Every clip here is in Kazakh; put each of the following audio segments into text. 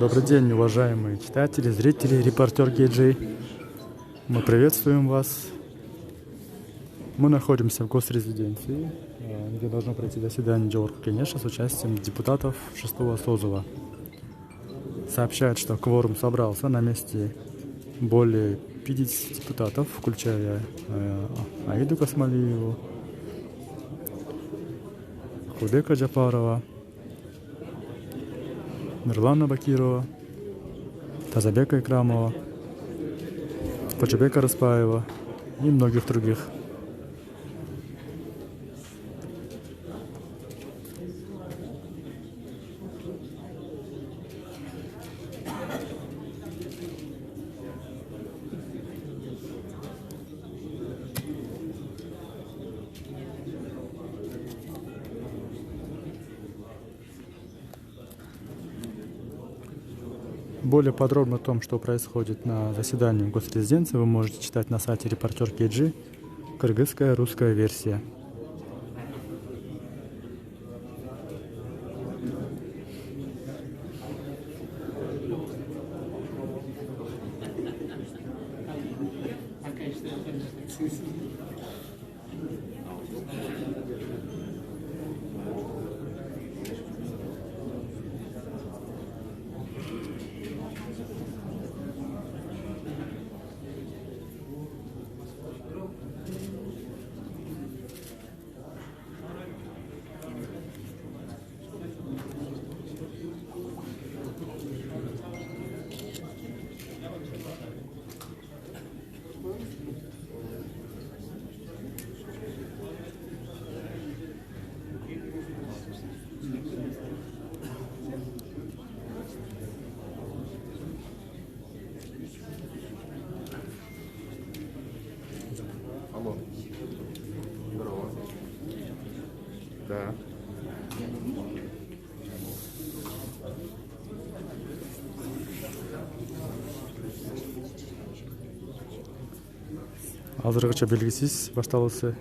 Добрый день, уважаемые читатели, зрители, репортер Гейджей. Мы приветствуем вас. Мы находимся в госрезиденции, где должно пройти заседание Джорджа Кенеша с участием депутатов 6-го созыва. Сообщают, что кворум собрался, на месте более 50 депутатов, включая Аиду Касмалиеву, Худека Джапарова, Мирлана Бакирова, Тазабека Икрамова, Ходжабека Распаева и многих других. Более подробно о том, что происходит на заседании в госрезиденции, вы можете читать на сайте Репортер KG, кыргызская русская версия. Алло. Здорово. Да. Азыргыча белгисиз башталысы.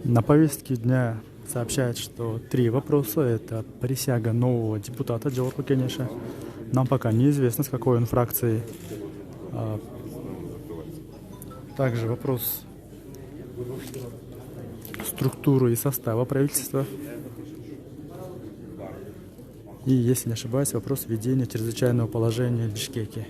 На повестке дня сообщает, что 3 вопроса. Это присяга нового депутата Джорджа Кенеша. Нам пока неизвестно, с какой он фракции. Также вопрос структуры и состава правительства. И, если не ошибаюсь, вопрос введения чрезвычайного положения в Бишкеке.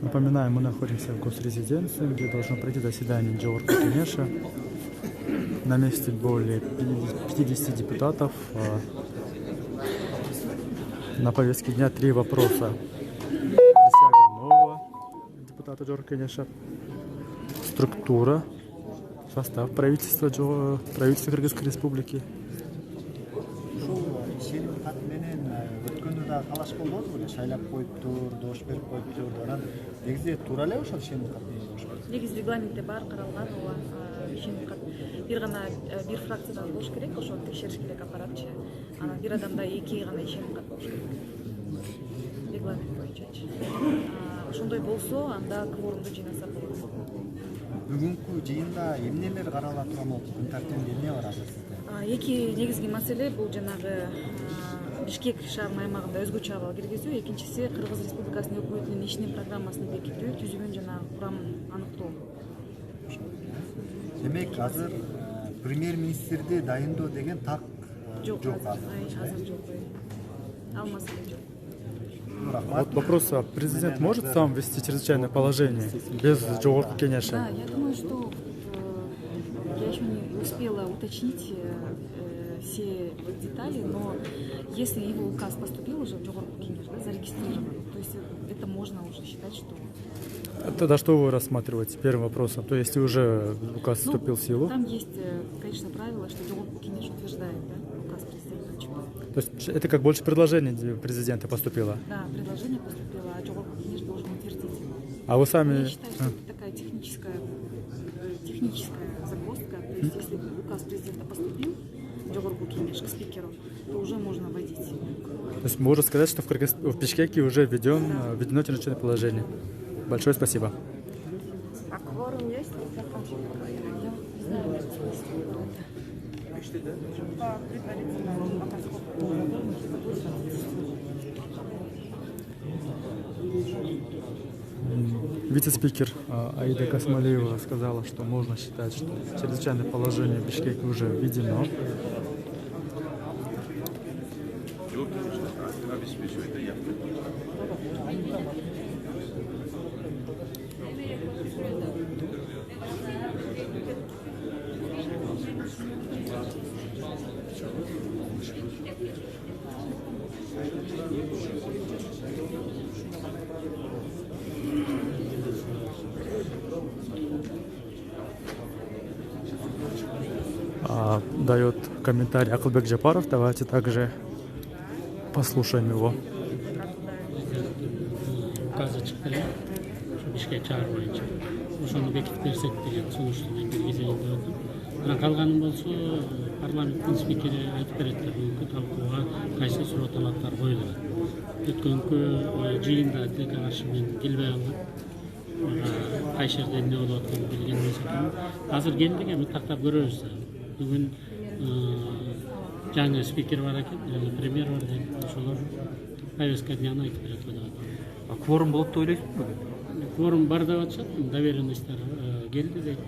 Напоминаем, мы находимся в госрезиденции, где должно пройти заседание Джорджа Кенеша. На месте более 50 депутатов. На повестке дня 3 вопроса. Присяга нового депутата Джорджа Кенеша, структура, состав правительства Кыргызской республики. талаш болду беле шайлап коюптур, дош берип коюптур. Анан негизи туура эле ошол ишеним кат. Негизи регламентте бар каралган, ооба ишеним кат. Бир гана бир фракциядан болуш керек, ошону текшериш керек аппаратчы. Анан бир адамда 2 гана ишеним кат болуш керек. Регламент боюнчачы. Ошондой болсо, анда кворумду жыйнаса болот. Бүгүнкү жыйында эмнелер карала турган болот? Күн тартибинде эмне бар азыр сизде? 2 негизги маселе бул жанагы Бишкек шаарынын аймагында өзгөчө абал киргизүү, экинчиси Кыргыз Республикасынын өкмөтүнүн ишинин программасын бекитүү, түзүлгөн жана курамын аныктоо. Демек азыр премьер-министрди дайындоо деген так жок азыр жок. Ал маселе жок. Вот вопрос, а президент может сам ввести чрезвычайное положение без Джорджа Кенеша? Да, я думаю, что я еще не успела уточнить все детали, но если его указ поступил уже в Жогорку Кеңеш, да, зарегистрирован, то есть это можно уже считать, что... Тогда что вы рассматриваете первым вопросом? То есть уже указ вступил в силу? Там есть, конечно, правило, что Жогорку Кеңеш утверждает, да, указ президента ЧП. То есть это как больше предложение президента поступило? Да, предложение поступило, а Жогорку Кеңеш должен утвердить его. А вы сами... Я считаю, что это такая техническая загвоздка. То есть, если указ президента поступил в Жогорку Кеңеш к спикеру, то уже можно вводить. То есть можно сказать, что в Бишкеке уже введено чрезвычайное положение. Большое спасибо. А кворум есть? Я не знаю, По предварительному пока сколько? Вице-спикер Аида Касмалиева сказала, что можно считать, что чрезвычайное положение в Бишкеке уже введено. Его, конечно, обеспечивает явку. Дает комментарий Акылбек Жапаров. Давайте также послушаем его. Указы чыкты эле Бишкек шаар боюнча ошону бекитип берсек деген сунушту мен киргизейин деп атам. Анан калганын болсо парламенттин спикери айтып берет, бүгүнкү талкууга кайсы суроо талаптар коюлат. Өткөнкү жыйында тилекке каршы мен келбей калдым. Кайсы жерде эмне болуп атканын билген эмес экенмин. Азыр келдик, эми тактап көрөбүз. Бүгүн жаңы спикер бар экен, премьер бар дейт. Ошолор повестка дняны айтып берет деп атам. Кворум болуп деп ойлойсузбу бүгүн? Кворум бар деп атышат, доверенностьтер келди дейт,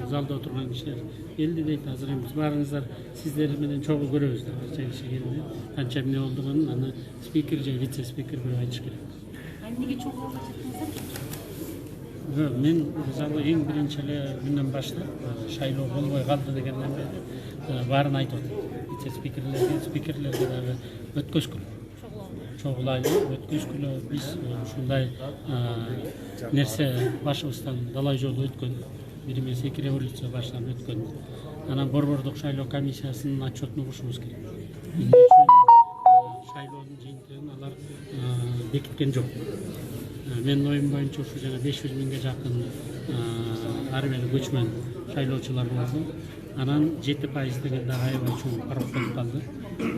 залда отурган кишилер келди дейт. Азыр эми баарыңыздар сиздер менен чогуу көрөбүз деп канча киши келди, канча эмне болдугун аны спикер же вице спикер бирип айтыш керек. Эмнеге чогуу Мен мисалы эң биринчи эле күндөн баштап шайлоо болбой калды дегенден бери баарын айтып атат. Вице спикерлерге дагы өткөзгүлө. Чогулайлы өткөзгүлө. Биз ушундай нерсе башыбыздан далай жолу өткөн. Бир эмес эки революция баштан өткөн. Анан борбордук шайлоо комиссиясынын отчетун угушубуз керек. Эмне үчүн шайлоонун жыйынтыгын алар бекиткен жок. Менин оюм боюнча ушу жана 500 миңге жакын армияда көчмөн шайлоочулар болду. Анан 7% деген да аябай чоң парок болуп калды.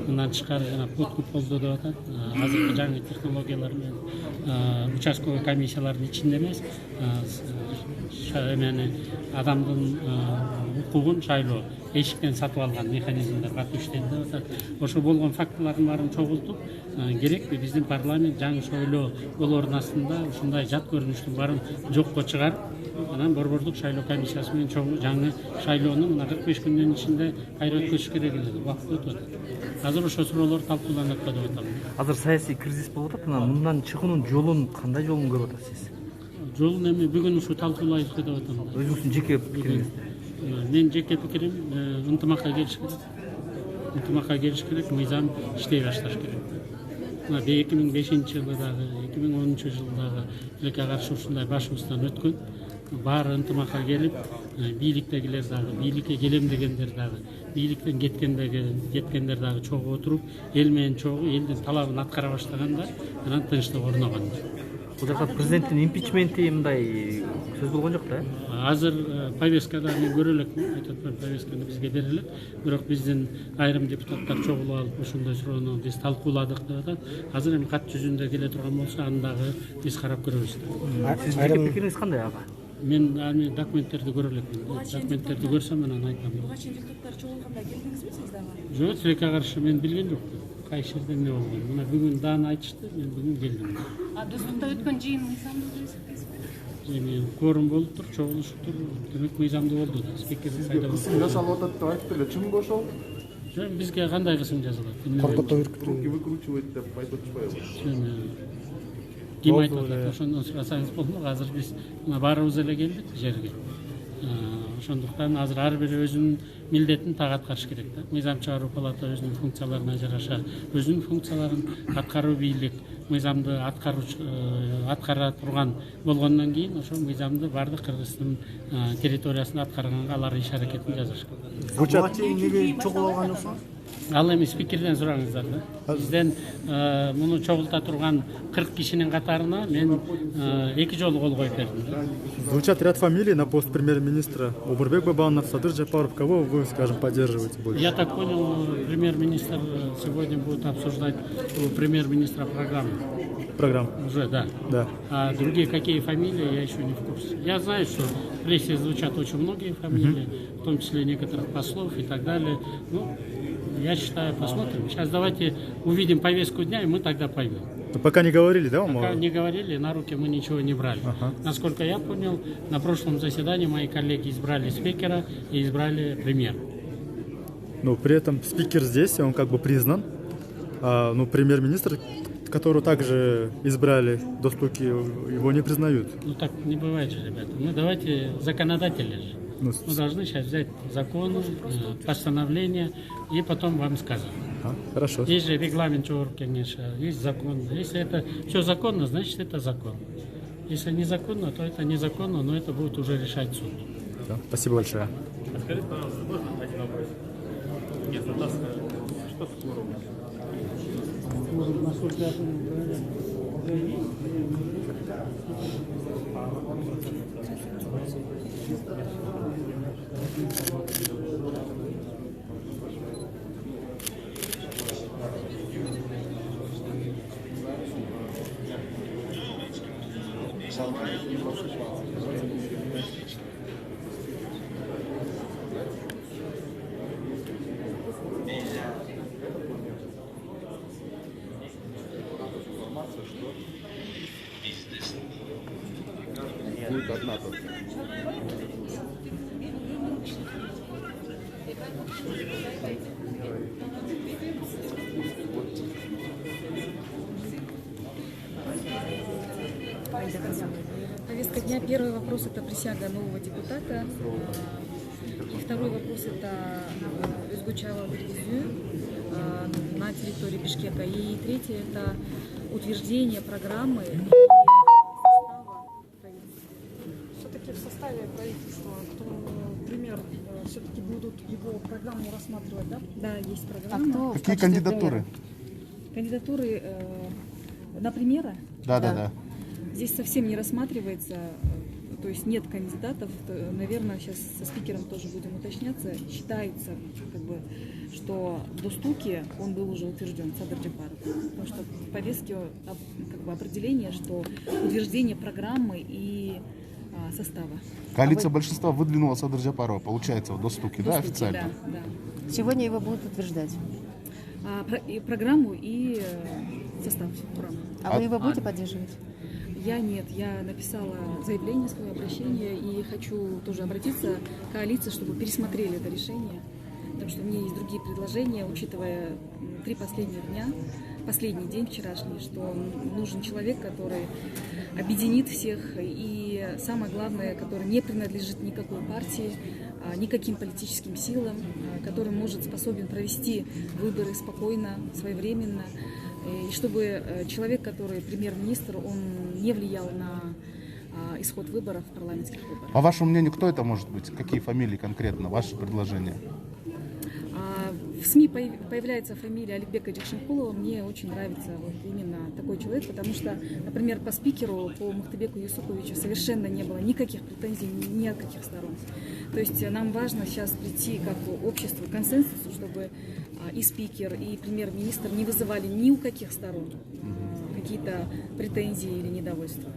Мындан тышкары жана подкуп болду деп атат. Азыркы жаңы технологиялар менен участковый комиссиялардын ичинде эмес, адамдын укугун шайлоо эшиктен сатып алган механизмдер катуу иштейт деп атат. Ошо болгон фактылардын баарын чогултуп, керекпи биздин парламент жаңы шайлоо болоордун астында ушундай жат көрүнүштүн баарын жокко чыгарып, анан борбордук шайлоо комиссиясы менен жаңы шайлоону мына 45 күндүн ичинде кайра өткөзүш керек эле деп убакыт өтүп атат. Азыр ошо суроолор талкууланат деп атам. Азыр саясий кризис болуп атат. Анан мындан чыгуунун жолун кандай жолун көрүп атасыз? Жолун эми бүгүн ушу талкуулайбыз деп атам. Өзүңүздүн жеке пикириңиз? Мен жеке пикирим ынтымакка келиш керек. Ынтымакка келиш керек, мыйзам иштей башташ керек. 2005-жылы дагы, 2010-жылы дагы тилекке каршы ушундай башыбыздан өткөн. Баары ынтымакка келип, бийликтегилер дагы, бийликке келем дегендер дагы, бийликтен кеткендер дагы чогуу отуруп, эл менен чогуу элдин талабын аткара баштаганда, анан тынчтык орногон. Бул жакта президенттин импичменти мындай сөз болгон жок да? Азыр повесткада мен көрө элекмин, айтып атпайм, повестканы бизге бере элек. Бирок биздин айрым депутаттар чогулуп алып ошондой суроону биз талкууладык деп атат. Азыр эми кат жүзүндө келе турган болсо аны дагы биз карап көрөбүз. Сиздин жеке пикириңиз кандай ага? Мен документтерди көрө элекмин. Документтерди көрсөм анан айтам. Буга чейин депутаттар чогулганда келдиңизби сиз дагы? Жок, тилекке каршы мен билген жокмун. Кайсы жерде эмне болгон. Мына бүгүн дааны айтышты, мен бүгүн келдим. Дузукта өткөн жыйын мыйзамдуу эмес? Эми кворум болуптур, чогулуштур. Демек мыйзамдуу болду да. Спикер Сизге кысым жасалып атат деп айтып эле, чынбы ошол? Жок, бизге кандай кысым жасалат? Коркуто Руки выкручивает деп айтып атышпайбы? Ким айтып атат? Ошондон сурасаңыз болмок. Азыр биз мына баарыбыз эле келдик жерге. ошондуктан азыр ар бири өзүнүн милдетин так аткарыш керек да. Мыйзам чыгаруу палата өзүнүн функцияларына жараша өзүнүн функцияларын, аткаруу бийлик мыйзамды аткара турган болгондон кийин ошо мыйзамды баардык Кыргыздын территориясында аткарганга алар иш аракетин жасашат. Буга чейин неге чогулуп алган жоксуң? Ал эми спикерден сураңыздар да. Бизден муну чогулта турган 40 кишинин катарына мен 2 жолу кол коюп бердим да. Звучат ряд фамилий на пост премьер-министра. Умурбек Бабанов, Садыр Жапаров. Кого вы, скажем, поддерживаете больше? Я так понял, премьер-министр сегодня будет обсуждать у премьер-министра программу. Программ. Уже, да. Да. А другие какие фамилии, я еще не в курсе. Я знаю, что в прессе звучат очень многие фамилии, в том числе некоторых послов и так далее. Ну, я считаю, посмотрим. Сейчас давайте увидим повестку дня, и мы тогда поймем. Но пока не говорили, да, вам? Пока не говорили, на руки мы ничего не брали. Насколько я понял, на прошлом заседании мои коллеги избрали спикера и избрали премьера. Но при этом спикер здесь, он как бы признан. Ну, премьер-министр, которого также избрали до стуки, его не признают. Ну так не бывает же, ребята. Мы давайте законодатели же. Мы должны сейчас взять законы, постановления и потом вам сказать. Хорошо. Есть же регламент ЧОР, конечно, есть закон. Если это все законно, значит это закон. Если незаконно, то это незаконно, но это будет уже решать суд. Да, спасибо большое. Скажите, пожалуйста, можно один вопрос? Нет, что с кворумом? Будет одна только. Повестка дня. Первый вопрос – это присяга нового депутата. И второй вопрос – это Өзгөчава на территории Бишкека. И третий – это утверждение программы и состава правительства. Все-таки в составе правительства, например, все-таки будут его программу рассматривать, да? Да, есть программа. Какие кандидатуры? Кандидатуры на премьера? Да. Здесь совсем не рассматривается, то есть нет кандидатов. Наверное, сейчас со спикером тоже будем уточняться. Считается, как бы, что до стуки он был уже утвержден, Садыр Жапаров. Потому что в повестке как бы определение, что утверждение программы и состава. Коалиция большинства выдвинула Садыр Жапарова, получается, до стуки, да, официально? Да. Сегодня его будут утверждать. И программу, и состав программы. А вы его будете поддерживать? Я нет, я написала заявление, свое обращение, и хочу тоже обратиться к коалиции, чтобы пересмотрели это решение, потому что у меня есть другие предложения, учитывая 3 последних дня, последний день вчерашний, что нужен человек, который объединит всех, и самое главное, который не принадлежит никакой партии, никаким политическим силам, который способен провести выборы спокойно, своевременно, и чтобы человек, который премьер-министр, он не влиял на исход выборов, парламентских выборов. По вашему мнению, кто это может быть? Какие фамилии конкретно? Ваши предложения? В СМИ появляется фамилия Аликбека Джекшенкулова. Мне очень нравится вот именно такой человек, потому что, например, по спикеру, по Мухтабеку Юсуповичу совершенно не было никаких претензий ни от каких сторон. То есть нам важно сейчас прийти как обществу к консенсусу, чтобы и спикер, и премьер-министр не вызывали ни у каких сторон какие-то претензии или недовольства.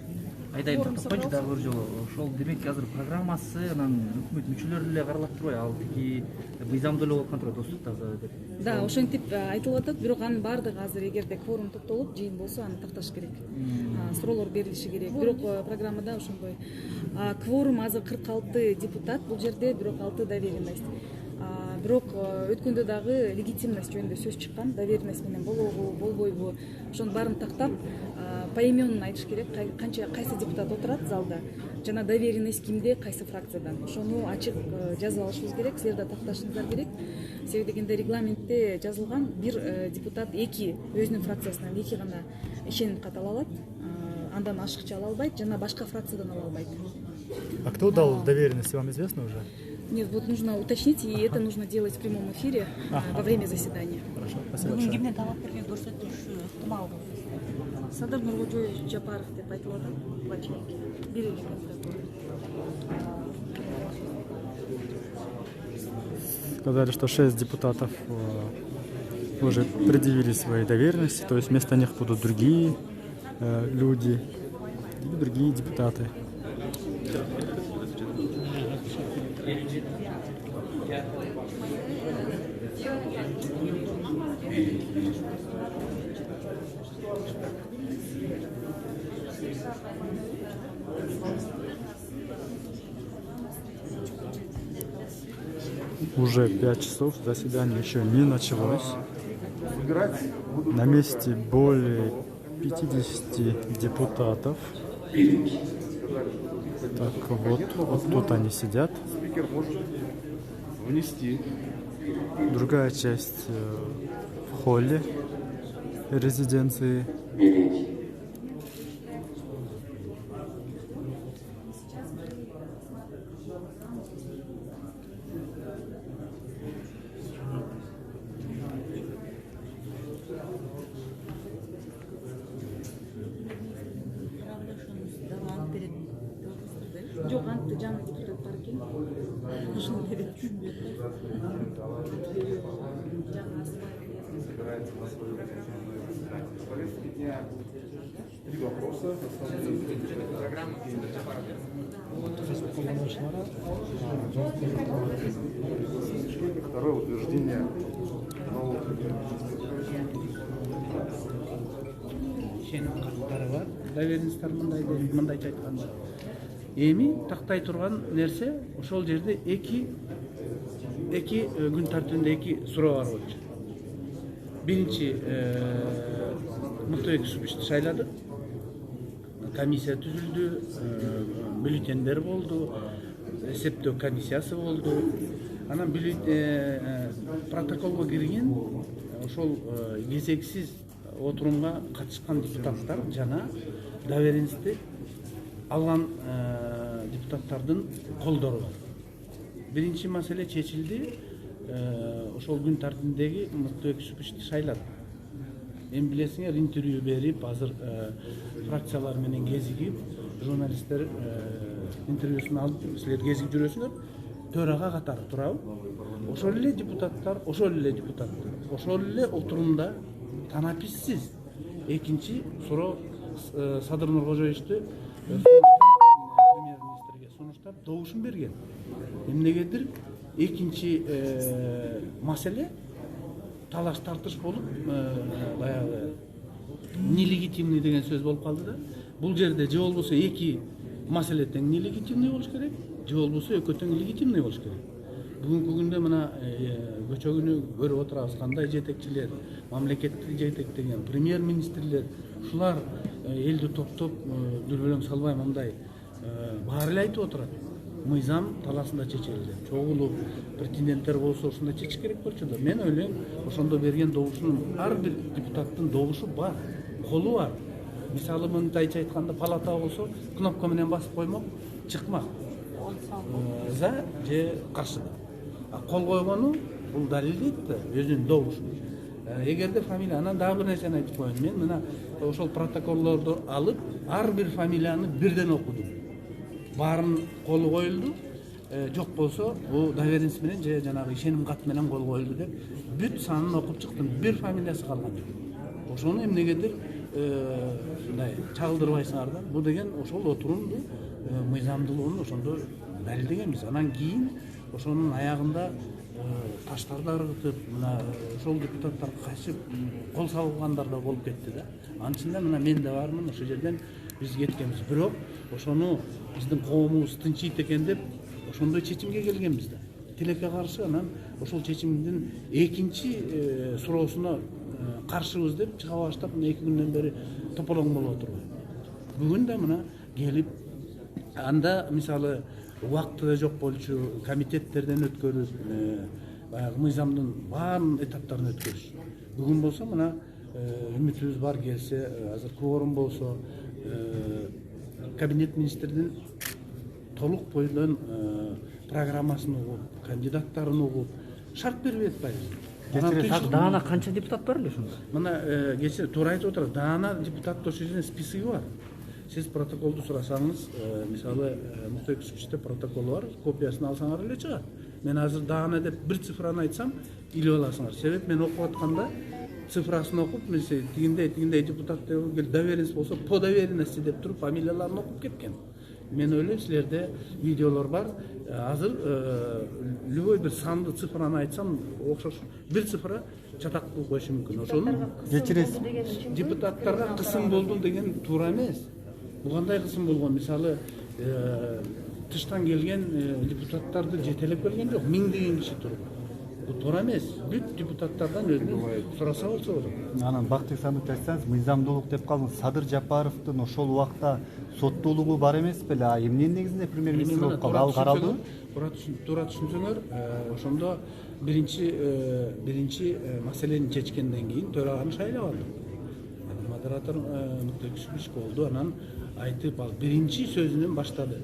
Айдай токтойчу дагы бир жолу. Ошол демек азыр программасы анан өкмөт мүчөлөрү эле каралап турбайбы? Ал тиги мыйзамдуу эле болуп калган турбайбы достуктагы? Да, ошентип айтылып атат, бирок анын баардыгы азыр эгерде кворум топтолуп, жыйын болсо аны такташ керек. Суроолор берилиши керек. Бирок программада ошондой. Кворум азыр 46 депутат, бул жерде бирок 6 доверенность. Бирок өткөндө дагы легитимность жөнүндө сөз чыккан, доверенность менен болобу, болбойбу, ошонун баарын тактап поименно айтыш керек, кайсы депутат отурат залда, жана доверенность кимде, кайсы фракциядан. Ошону ачык жазып алышыбыз керек, силер да такташыңыздар керек. Себеби дегенде регламентте жазылган бир депутат өзүнүн фракциясынан эки гана ишеним кат ала алат, андан ашыкча ала албайт, жана башка фракциядан ала албайт. А кто дал доверенность, вам известно уже? Нет, вот нужно уточнить, и это нужно делать в прямом эфире во время заседания. Хорошо, спасибо большое. Кимден талап берген көрсөтүш ыктымал. Садыр Нургожоевич Жапаров деп айтылат, плачевник, биринчи прокурор. Сказали, что 6 депутатов уже предъявили свои доверенности, то есть вместо них будут другие люди и другие депутаты. Уже 5 часов, заседание еще не началось. На месте более 50 депутатов. Так, вот тут они сидят. Спикер может внести. Другая часть в холле резиденции. Жок, антты жаңы депутаттар экен. Ошону берет. Собирается на свою повестке дня. 3 вопроса. Второе утверждение новых. Ишеним каттары бар. Доверенностьтар мындайча айтканда. Эми тактай турган нерсе ошол жерде эки күн тартибинде эки суроо бар болчу. Биринчи Муктубек Субичти шайлады. Комиссия түзүлдү, бюллетендер болду, эсептөө комиссиясы болду. Анан протоколго кирген ошол кезексиз отурумга катышкан депутаттар жана доверенности алган депутаттардын колдору бар. Биринчи маселе чечилди. Ошол күн тартибиндеги Муктубек Субичти шайлады. Эми билесиңер, интервью берип, азыр фракциялар менен кезигип, журналисттер интервьюсун алып, силер кезип жүрөсүңөр, төрага катары турабы? Ошол эле депутаттар, ошол эле отурумда танаписсиз экинчи суроо Садыр Нуркожоевичти премьер-министрге сунуштап добушун берген. Эмнегедир экинчи маселе талаш тартыш болуп, баягы нелегитимный деген сөз болуп калды да. Бул жерде же болбосо эки маселе тең нелегитимный болуш керек, же болбосо экөө тең легитимный болуш керек. Бүгүнкү күндө мына көчөгүнү көрүп отурабыз, кандай жетекчилер, мамлекетти жетектеген премьер-министрлер, ушулар элди топтоп дүрбөлөң салбай мындай баары эле айтып отурат. Мыйзам таласында чечилди. Чогулуп претенденттер болсо ушундай чечиш керек болчу да. Мен ойлойм, ошондо берген добушунун ар бир депутаттын добушу бар, колу бар. Мисалы мындайча айтканда палата болсо кнопка менен басып коймок, чыкмак. За же каршы. А кол койгону бул далилдейт да өзүнүн добушун. Эгерде фамилия, анан дагы бир нерсени айтып коеюн. Мен мына ошол протоколдорду алып, ар бир фамилияны бирден окудум. Барын колу коюлду, жок болсо бул доверенность менен же жанагы ишеним кат менен кол коюлду деп бүт санын окуп чыктым. Бир фамилиясы калган жок. Ошону эмнегедир мындай чагылдырбайсыңар да. Бул деген ошол отурумду мыйзамдуулугун ошондо далилдегенбиз. Анан кийин ошонун аягында таштарды ыргытып, мына ошол депутаттар качып кол салгандар да болуп кетти да. Анын ичинде мына мен да бармын, ошол жерден биз кеткенбиз. Бирок ошону биздин коомубуз тынчыйт экен деп ошондой чечимге келгенбиз да. Тилекке каршы анан ошол чечимдин экинчи суроосуна каршыбыз деп чыга баштап мына 2 күндөн бери тополоң болуп отурбу. Бүгүн да мына келип анда мисалы убакыты да жок болчу, комитеттерден өткөрүп, баягы мыйзамдын баарын этаптарын өткөрүш. Бүгүн болсо мына үмүтүбүз бар келсе, азыр кворум болсо, кабинет министрдин толук бойдон программасын угуп, кандидаттарын угуп, шарт берип атпайбыз. Даана канча депутат бар эле ошондо? Мына кечээ туура айтып отурат, даана депутаттар ошол списоги бар. Сиз протоколду сурасаңыз, мисалы мыкты күчтө протоколу бар, копиясын алсаңар эле чыгат. Мен азыр даана деп бир цифраны айтсам, илип аласыңар. Себеп мен окуп атканда цифрасын окуп, мисалы тигиндей депутат деп доверенность болсо, по доверенности деп туруп фамилияларын окуп кеткен. Мен ойлойм, силерде видеолор бар. Азыр любой бир санды цифраны айтсам, окшош бир цифра чатак кылып коюшу мүмкүн. Ошону Кечиресиз. депутаттарга кысым болду деген туура эмес. Бул кандай кысым болгон? Мисалы тыштан келген депутаттарды жетелеп келген жок, миңдеген киши турган. Бул туура эмес. Бүт депутаттардан өзүнүн сураса болсо болот. Анан Бактык Самит айтсаңыз, мыйзамдуулук деп калдыңыз. Садыр Жапаровдун ошол убакта соттуулугу бар эмес беле? Эмненин негизинде премьер-министр болуп калды? Ал каралдыбы? Туура түшүнсөңөр, ошондо биринчи маселени чечкенден кийин төраганы шайлап алдык. Модератор Нуктекүш болду, анан айтып ал биринчи сөзүнөн баштады.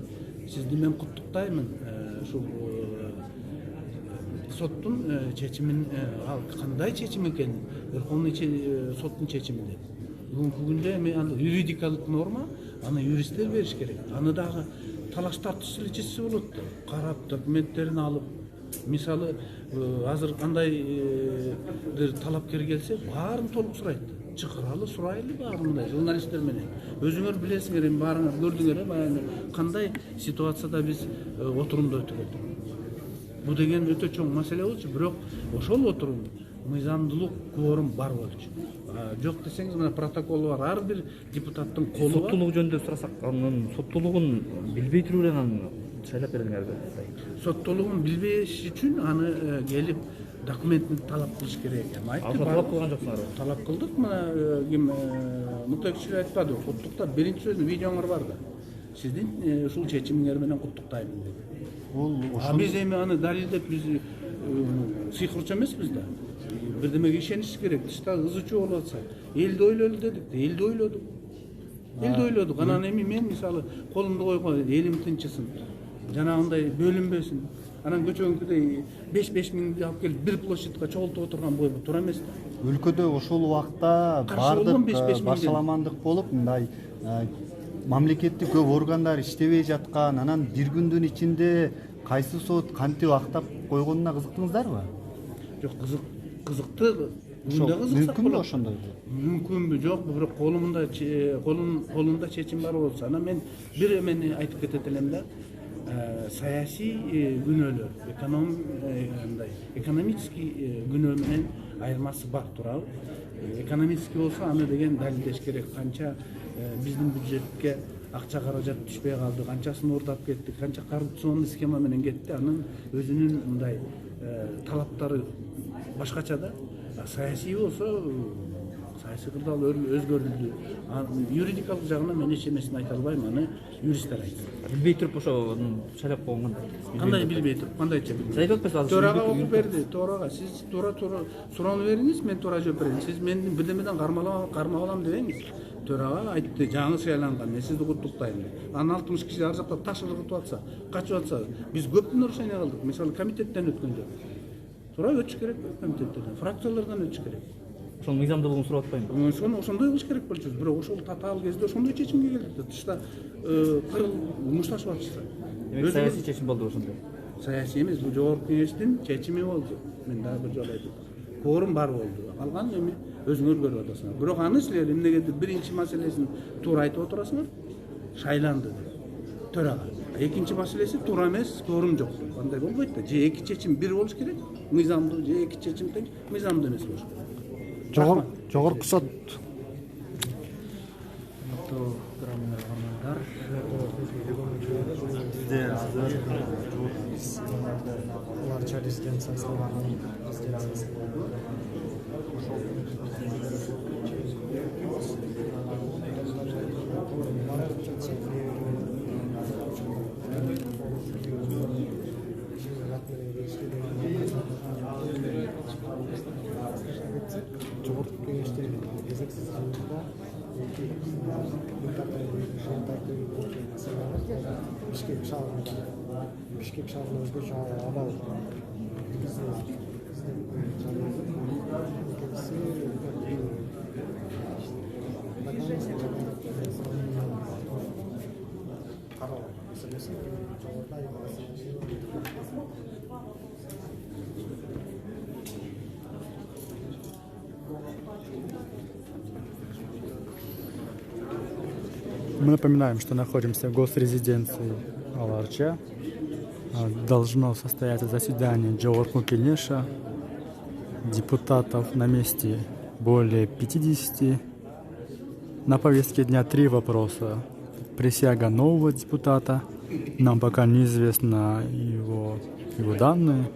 Сизди мен куттуктаймын, ушул соттун чечимин, ал кандай чечим экен, Верховный соттун чечими деп. Бүгүнкү күндө эми юридикалык норма, аны юристтер бериш керек. Аны дагы талаш тартыш эле чечсе болот. Карап, документтерин алып, мисалы азыр кандай бир талапкер келсе, баарын толук сурайт. Чакыралы, сурайлы баарындай журналисттер менен. Өзүңөр билесиңер, эми баарыңар көрдүңөр, баягы кандай ситуацияда биз отурумда өтүрдүк. Бул деген өтө чоң маселе болчу, бирок ошол отурум мыйзамдуулук кворум бар болчу. Жок десеңиз, мына протоколу бар, ар бир депутаттын колу бар. Соттуулук жөнүндө сурасак, анын соттуулугун билбей туруп эле анан шайлап бериңерби? Соттуулугун билбеш үчүн аны келип документин талап кылыш керек. Талап кылган жоксуңарбы? Талап кылдык, мына ким Муктакишев айтпады, куттуктап, биринчи сөзүн видеоңор бар да. Сиздин ушул чечимиңер менен куттуктайм деп. Биз эми аны далилдеп, биз сыйкырчу эмеспиз да. Бирдемеге ишениш керек. Тышта ызычуу болуп атса, элди ойлолу дедик да, элди ойлодук. Элди ойлодук. Анан эми мен мисалы колумду койгон, элим тынчысын. Жанагындай бөлүнбөсүн. Анан көчөгүнкүдөй 5 миңди алып келип бир площадька чогултуп отурган бой туура эмес да. Өлкөдө ошол убакта бардык башаламандык болуп, мындай мамлекеттик көп органдар иштебей жаткан, анан бир күндүн ичинде кайсы сот кантип актап койгонуна кызыктыңыздарбы? Жок, кызыкты. Мүмкүнбү ошондой? Мүмкүнбү, жокпу, бирок колунда чечим бар болсо, анан мен бир эмени айтып кетет элем да. Саясий күнөөлөр, экономический күнөө менен айырмасы бар, туурабы? Экономический болсо аны деген далилдеш керек. Канча биздин бюджетке акча каражат түшпөй калды, канчасын уурдап кеттик, канча коррупционный схема менен кетти, анын өзүнүн мындай талаптары башкача да. Саясий болсо саясий кырдаал өзгөрүлдү. Юридикалык жагынан мен эч эмесин айта албайм, аны юристтер айтат. Билбей туруп ошо шайлап койгон кандай билбей туруп, кандайча билбей. Сиз айтып атпайсызбы? Төрага окуп берди, тоорага. Сиз туура суроону бериңиз, мен туура жооп берейин. Сиз мени бирдемеден кармалам дебеңиз. Төрага айтты, жаңы шайланган, мен сизди куттуктайм деп. Анан 60 киши ар жакта таш ыргытып атса, качып атса, биз көп нарушение кылдык. Мисалы комитеттен өткөн жок. Туура өтүш керек комитеттерден, фракциялардан өтүш керек. Ошол мыйзамдуулугун сурап атпаймынбы? Ошондой кылыш керек болчу. Бирок ошол татаал кезде ошондой чечимге келдик да. Тышта кырыл мушташып атышса. Демек саясий чечим болду ошондо. Саясий эмес, бул жогорку кеңештин чечими болду. Мен дагы бир жолу айтып атам. Кворум бар болду. Калган эми өзүңөр көрүп атасыңар. Бирок аны силер эмнегедир биринчи маселесин туура айтып отурасыңар. Шайланды деп. Төрага. Экинчи маселеси туура эмес, кворум жок. Кандай болбойт да. Же эки чечим бир болуш керек, мыйзамдуу, же эки чечим тең, мыйзамдуу эмес болуш керек. Жогорку сот. Бизде азыр жуурналист юристтерибиз жогорку кеңештин кезексиз жыйынында бишкек шаарында өзгөчө абал Мы напоминаем, что находимся в госрезиденции Ала-Арча. Должно состояться заседание Джеорку Кенеша. Депутатов на месте более 50. На повестке дня 3 вопроса. Присяга нового депутата. Нам пока неизвестно его данные,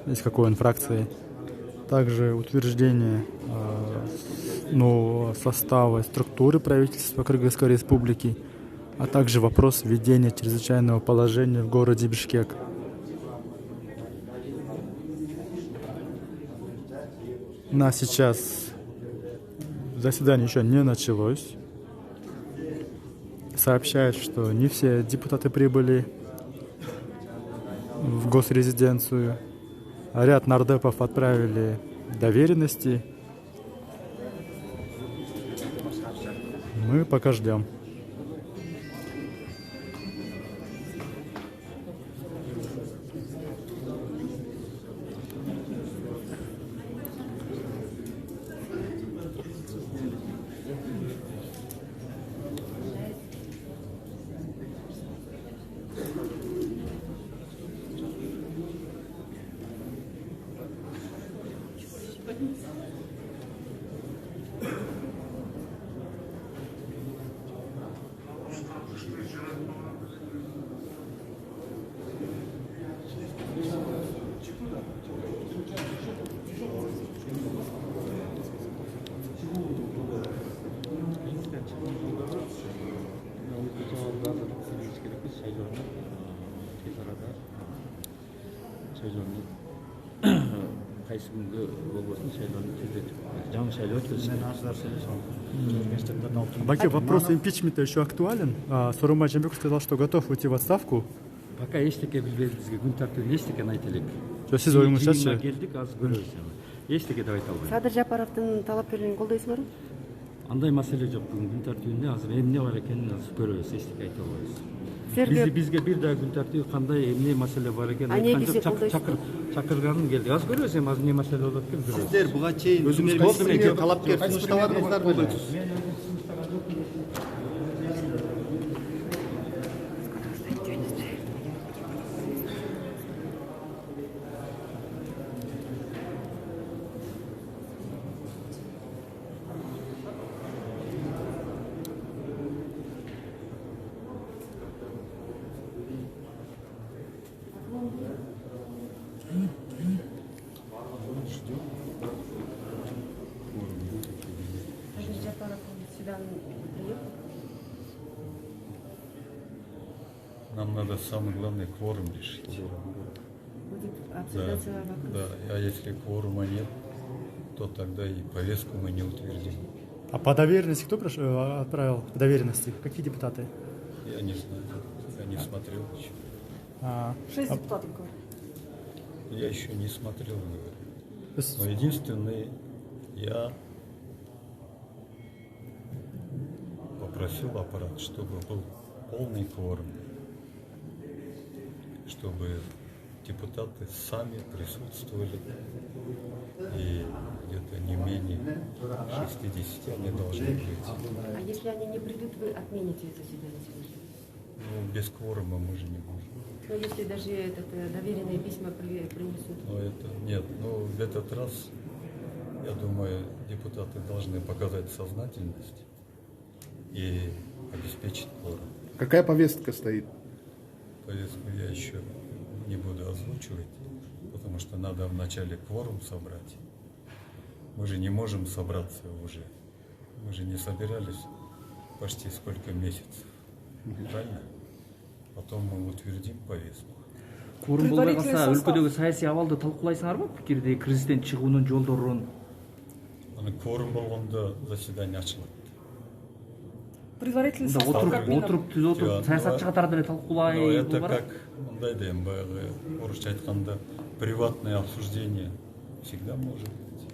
из какой он фракции. Также утверждение нового состава и структуры правительства Кыргызской Республики, а также вопрос введения чрезвычайного положения в городе Бишкек. На сейчас заседание еще не началось. Сообщают, что не все депутаты прибыли в госрезиденцию. Ряд нардепов отправили доверенности. Мы пока ждем. кайсы күнгө болбосун шайлоону тездетип жаңы шайлоо өткөзүлсүн. Баке, вопрос импичмента еще актуален. Сооронбай Жээнбеков сказал, что готов уйти в отставку. Пока эчтеке билбедик, бизге күн тартибинде эчтекени айта элек. Сиз оюңузчачы? Келдик, азыр көрөбүз. Эчтеке деп айта албайм. Садыр Жапаровдун талапкерлигин колдойсуңарбы? Андай маселе жок бүгүн күн тартибинде, азыр эмне бар экенин азыр көрөбүз, эчтеке айта албайбыз. Бизге бир дагы күн тартиби кандай эмне маселе бар экенин чакырганын келдик. Азыр көрөбүз, эми азыр эмне маселе болот экен көрөбүз. Сиздер буга чейин өзүңүз талапкер сунуштабадыңыздарбы? Нам надо самый главный кворум решить. Будет обсуждаться вопрос. Да, а если кворума нет, то тогда и повестку мы не утвердим. А по доверенности кто отправил по доверенности? Какие депутаты? Я не знаю, я не смотрел еще. 6 депутатов, говорю. Я еще не смотрел, говорю. Но единственное, я попросил аппарат, чтобы был полный кворум, чтобы депутаты сами присутствовали, и где-то не менее 60 они должны быть. А если они не придут, вы отмените заседание сегодня? Ну, без кворума мы же не можем. Но если даже доверенные письма принесут? Но это нет, ну в этот раз, я думаю, депутаты должны показать сознательность и обеспечить кворум. Какая повестка стоит? Повестку я еще не буду озвучивать, потому что надо вначале кворум собрать. Мы же не можем собраться уже. Мы же не собирались почти сколько месяцев. Правильно? Потом мы утвердим повестку. Курум болбой калса өлкөдөгү саясий абалды талкуулайсыңарбы? Пикирди кризистен чыгуунун жолдорун. Аны кворум болгондо заседание ачылат. Предварительный состав Отуруп түз отуруп саясатчы катары деле талкуулай. Но это как, мындай дейм, баягы орусча айтканда, приватное обсуждение всегда может быть.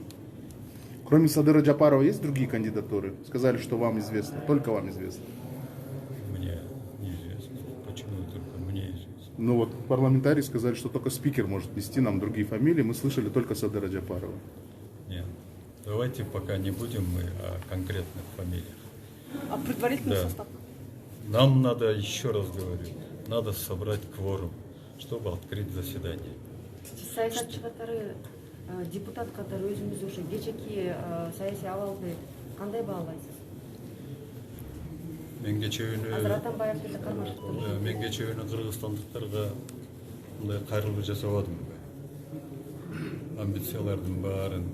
Кроме Садыра Джапарова есть другие кандидатуры? Сказали, что вам известно, только вам известно. Мне неизвестно. Почему только мне известно? Ну вот парламентарии сказали, что только спикер может вести нам другие фамилии. Мы слышали только Садыра Джапарова. Нет. Давайте пока не будем мы о конкретных фамилиях. А предварительный состав? Нам надо, еще раз говорю, надо собрать кворум, чтобы открыть заседание. Саясатчы катары, депутат катары өзүңүз ушу кечээки саясий абалды кандай баалайсыз? Мен кечөөнү Азыр Атамбаев деле кармашып туруп. Мен кечөөнү кыргызстандыктарга мындай кайрылуу жасабадым. Амбициялардын баарын,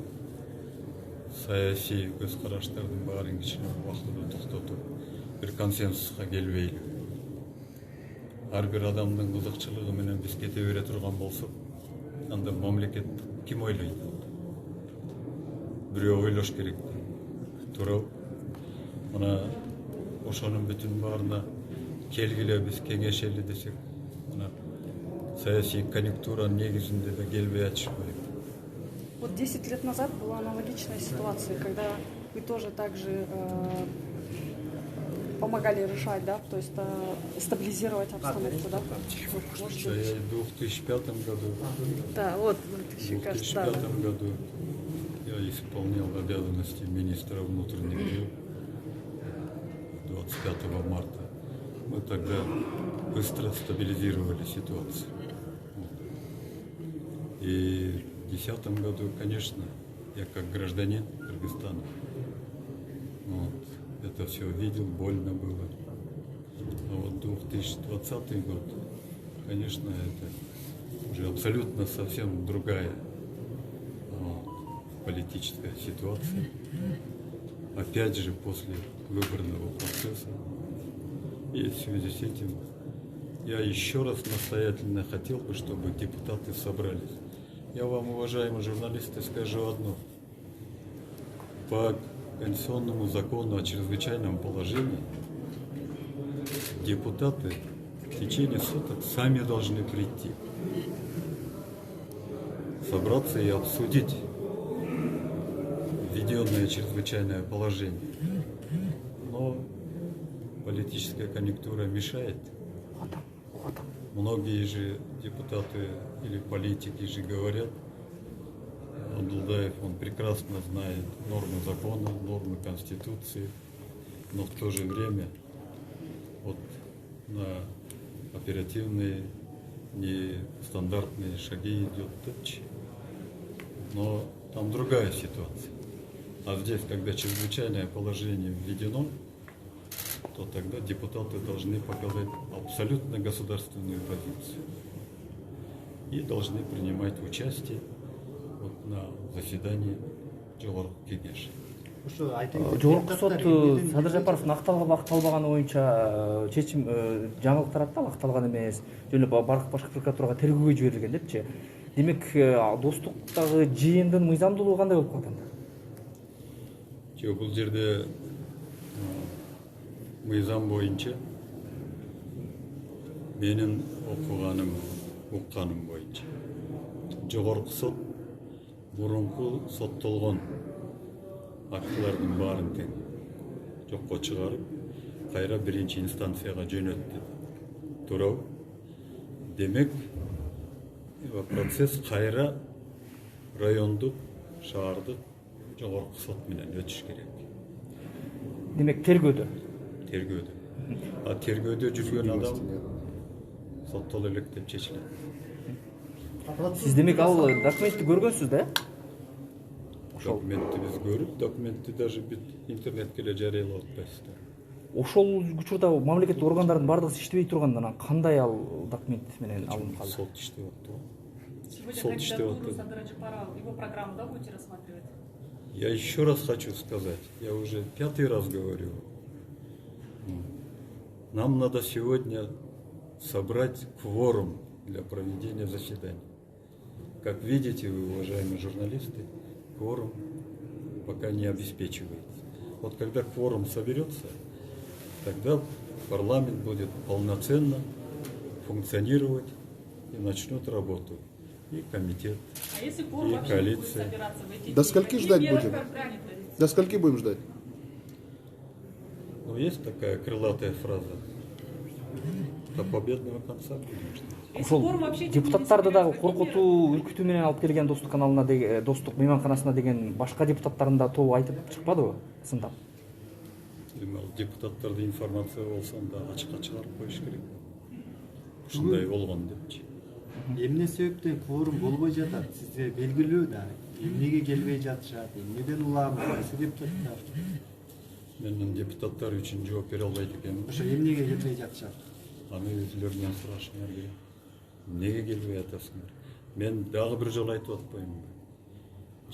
саясий көз караштардын баарын кичине убактылуу токтотуп, бир консенсуска келбейли. Ар бир адамдын кызыкчылыгы менен биз кете бере турган болсок, анда мамлекет ким ойлойт? Бирөө ойлош керек. Туурабы? Мына ошонун бүтүн баарына келгиле биз кеңешели десек, мына саясий конъюнктуранын негизинде да келбей атышпайбы. Вот 10 лет назад была аналогичная ситуация, когда вы тоже также помогали решать, да, то есть стабилизировать обстановку, да? Я в 2005 году. Да, вот, В 2005 году я исполнял обязанности министра внутренних дел 25 марта. Мы тогда быстро стабилизировали ситуацию. И в 2010 году, конечно, я как гражданин Кыргызстана это все видел, больно было. А вот 2020 год, конечно, это уже абсолютно совсем другая политическая ситуация. Опять же, после выборного процесса. И в связи с этим я еще раз настоятельно хотел бы, чтобы депутаты собрались. Я вам, уважаемые журналисты, скажу одно. По конституционному закону о чрезвычайном положении депутаты в течение суток сами должны прийти, собраться и обсудить введенное чрезвычайное положение. Но политическая конъюнктура мешает. Многие же депутаты или политики же говорят, Абдулдаев, он прекрасно знает нормы закона, нормы Конституции, но в то же время вот на оперативные, нестандартные шаги идет топчи. Но там другая ситуация. А здесь, когда чрезвычайное положение введено, то тогда депутаты должны показать абсолютно государственную позицию и должны принимать участие на заседании Жогорку Кеңеш. Жогорку сот Садыр Жапаровдун акталган акталбаганы боюнча чечим жаңылык таратты, акталган эмес. Жөн эле башкы прокуратурага тергөөгө жиберилген депчи. Демек, достуктагы жыйындын мыйзамдуулугу кандай болуп калган? Жок, бул жерде мыйзам боюнча менин окуганым, укканым боюнча Жогорку сот мурунку соттолгон актылардын баарын тең жокко чыгарып, кайра биринчи инстанцияга жөнөттү. Туурабы? Демек, процесс кайра райондук, шаардык Жогорку сот менен өтүш керек. Демек, тергөөдө. А тергөөдө жүргөн адам соттоло элек деп чечилет. Сиз демек ал документти көргөнсүз да? Документти биз көрүп, документти даже бүт интернетке эле жарыялап атпайсыздар. Ошол учурда мамлекеттик органдардын баардыгы иштебей турганда кандай ал документ менен алынып калды? Сот иштеп атты. Сегодня кандидатуру Садыра Джапарова, его программу, да, будете рассматривать? Я еще раз хочу сказать, я уже 5-й раз говорю, нам надо сегодня собрать кворум для проведения заседания. Как видите, вы, уважаемые журналисты, кворум пока не обеспечивается. Вот когда кворум соберется, тогда парламент будет полноценно функционировать и начнет работу. И комитет, А если кворум и вообще не будет коалиция. собираться в эти дни? До скольки Какие ждать меры будем? принято? До скольки будем ждать? Ну, есть такая крылатая фраза. До победного конца будем ждать. Ошол депутаттарды дагы коркутуу, үркүтүү менен алып келген достук каналына достук мейманканасына деген башка депутаттардын да тобу айтып чыкпадыбы сындап? Эми ал депутаттарда информация болсо да ачыкка чыгарып коюш керек. Ушундай болгон депчи. Эмне себептен кворум болбой жатат? Сизге белгилүү да. Эмнеге келбей жатышат? Эмнеден улам? Кайсы депутаттар? Мен депутаттар үчүн жооп бере албайт экенмин. Ошо эмнеге келбей жатышат? Аны өзүлөрүнөн сурашыңар керек. Эмнеге келбей атасыңар? Мен дагы бир жолу айтып атпаймынбы?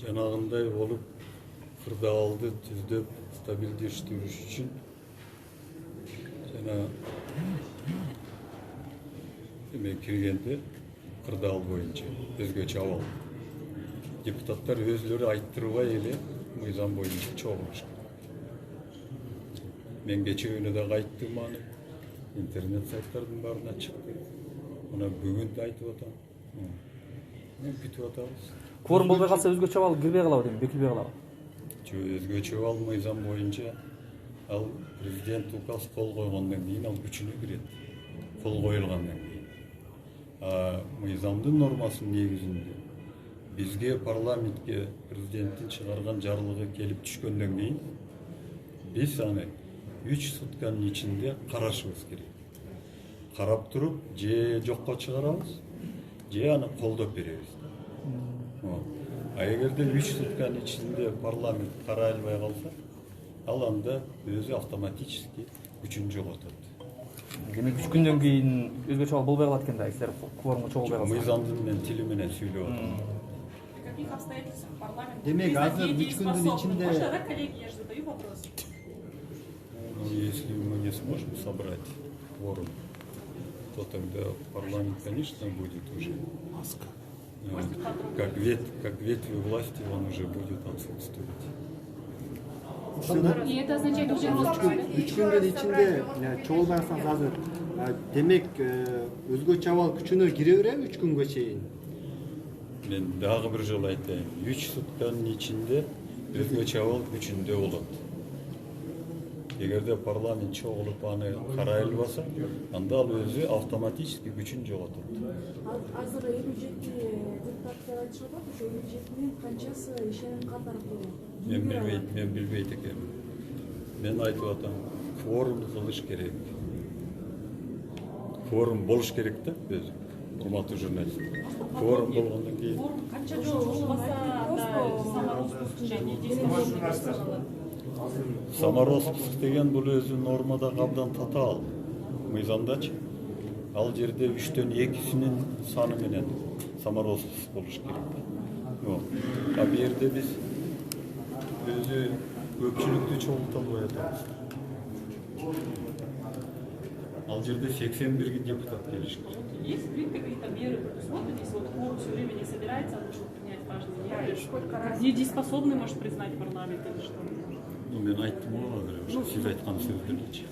Жанагындай болуп, кырдаалды түздөп, стабилдештириш үчүн жана эме киргенде кырдаал боюнча өзгөчө абал. Депутаттар өзлөрү айттырбай эле мыйзам боюнча чогулуш керек. Мен кечээ дагы айттым аны. Интернет сайттардын баарына чыкты. Мына бүгүн да айтып атам. Мен күтүп атабыз. Кворум болбой калса өзгөчө абал кирбей калабы дейм, бекилбей калабы? Өзгөчө абал мыйзам боюнча ал президент указ кол койгондон кийин ал күчүнө кирет. Кол коюлгандан кийин. Мыйзамдын нормасынын негизинде бизге парламентке президенттин чыгарган жарлыгы келип түшкөндөн кийин биз аны 3 сутканын ичинде карашыбыз керек. Карап туруп, же жокко чыгарабыз, же аны колдоп беребиз. А эгерде 3 сутканын ичинде парламент карай албай калса, ал анда өзү автоматически күчүн жоготот. Демек 3 күндөн кийин өзгөчө абал болбой калат экен да, силер кворумга чогулбай калса. Мыйзамдын мен тили менен сүйлөп атам. При каких обстоятельствах парламент Демек, азыр 3 күндүн ичинде... Можно, да, коллеги, я же задаю вопрос. Если мы не сможем собрать кворум, то тогда парламент, конечно, будет уже как ветви власти, он уже будет отсутствовать. И это означает уже распуск? 3 күндүн ичинде чогулбай калсаңыз азыр демек өзгөчө абал күчүнө кире береби 3 күнгө чейин? Мен дагы бир жолу айтайын. 3 сутканын ичинде өзгөчө абал күчүндө болот. Эгерде парламент чогулуп аны карай албаса, анда ал өзү автоматически күчүн жоготот. Азыр 57 депутаттар айтышат, ошо 57-нин канчасы ишеним катарып турат? Мен билбейт экенмин. Мен айтып атам, кворум кылыш керек. Кворум болуш керек да өзү. Урматтуу журналист. Кворум болгондон кийин Канча жол болбаса да самороспуск және действительно самороспуск деген бул өзү нормада абдан татаал. Мыйзамдачы. Ал жерде 3-төн 2-синин саны менен самороспуск болуш керек. А бу жерде биз өзү көпчүлүктү чогулта албай атабыз. Ал жерде 81 депутат келиш керек. Есть какие-то меры предусмотрены, если вот кворум все время не собирается, он должен принять важные меры? Недееспособный может признать парламент или что? Мен айттым ғой, сиз айткан сөздөрчү.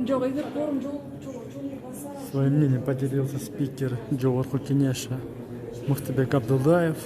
Жок, эгер кворум чогулбаса... Своим мнением поделился спикер Жогорку Кенеша Мухтабек Абдулдаев.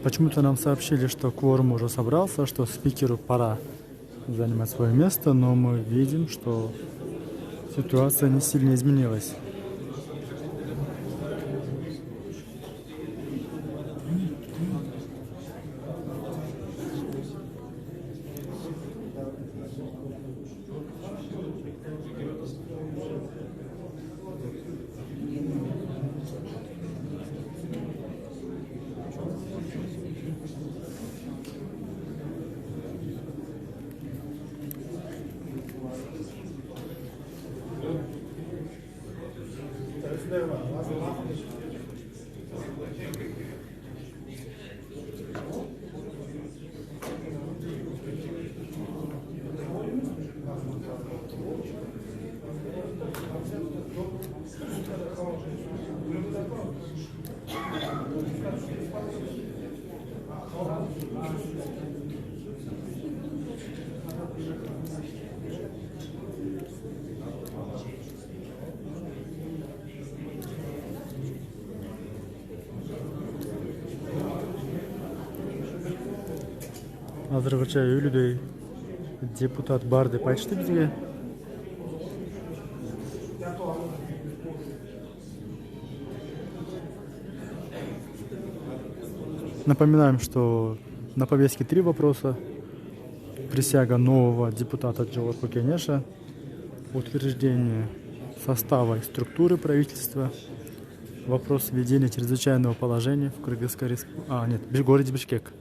Почему-то нам сообщили, что кворум уже собрался, что спикеру пора занимать свое место, но мы видим, что ситуация не сильно изменилась. Азыргыча өлүдөй депутат бар деп айтышты бизге. Напоминаем, что на повестке 3 вопроса. Присяга нового депутата Джорху Кенеша, утверждение состава и структуры правительства, вопрос введения чрезвычайного положения в Кыргызской республике, в городе Бишкек.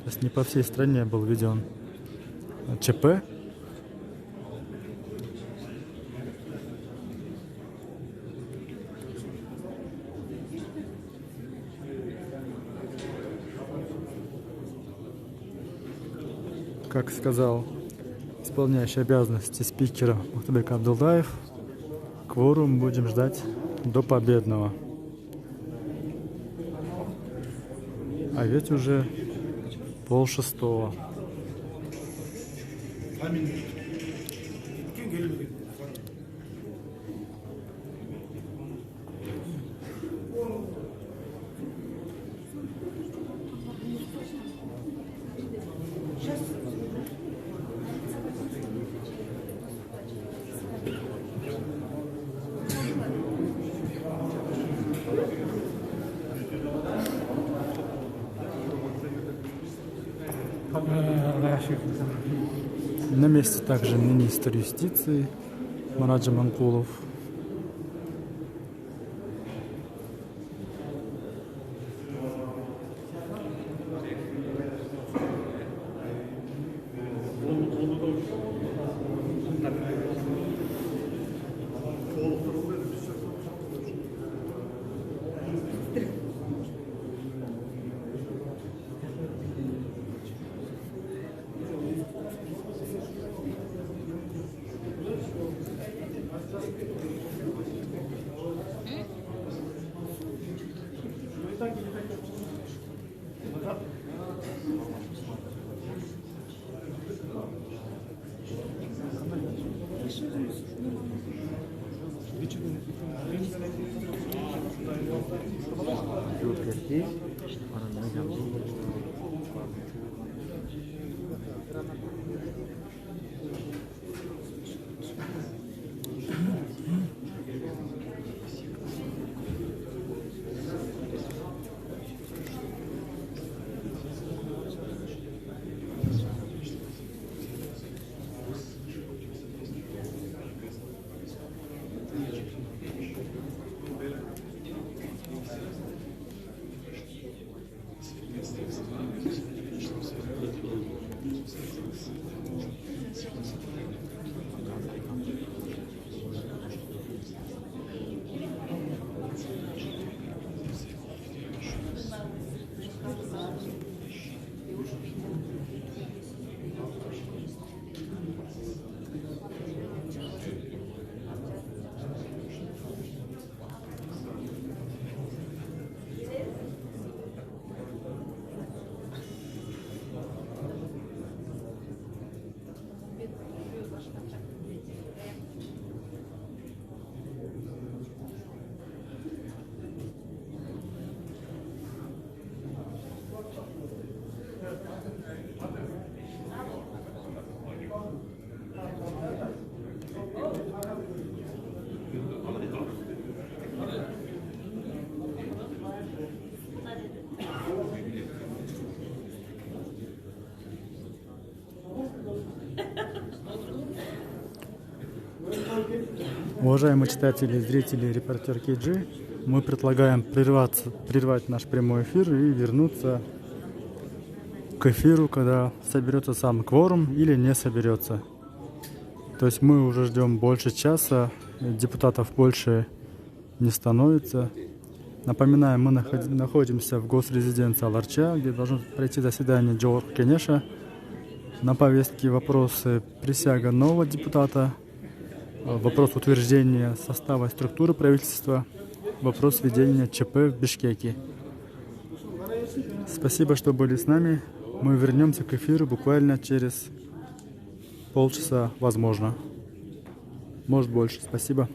То есть не по всей стране был введен ЧП. Как сказал исполняющий обязанности спикера Мухтарбек Абдуллаев, кворум будем ждать до победного. А ведь уже 5:30. На месте также министр юстиции Марат Жаманкулов. Уважаемые читатели и зрители «Репортер KG», мы предлагаем прервать наш прямой эфир и вернуться к эфиру, когда соберется сам кворум или не соберется. То есть мы уже ждем больше часа, депутатов больше не становится. Напоминаем, мы находимся в госрезиденции Аларча, где должно пройти заседание Жогорку Кенеша. На повестке вопросы присяга нового депутата, вопрос утверждения состава и структуры правительства, вопрос ведения ЧП в Бишкеке. Спасибо, что были с нами. Мы вернемся к эфиру буквально через полчаса, возможно. Может больше. Спасибо.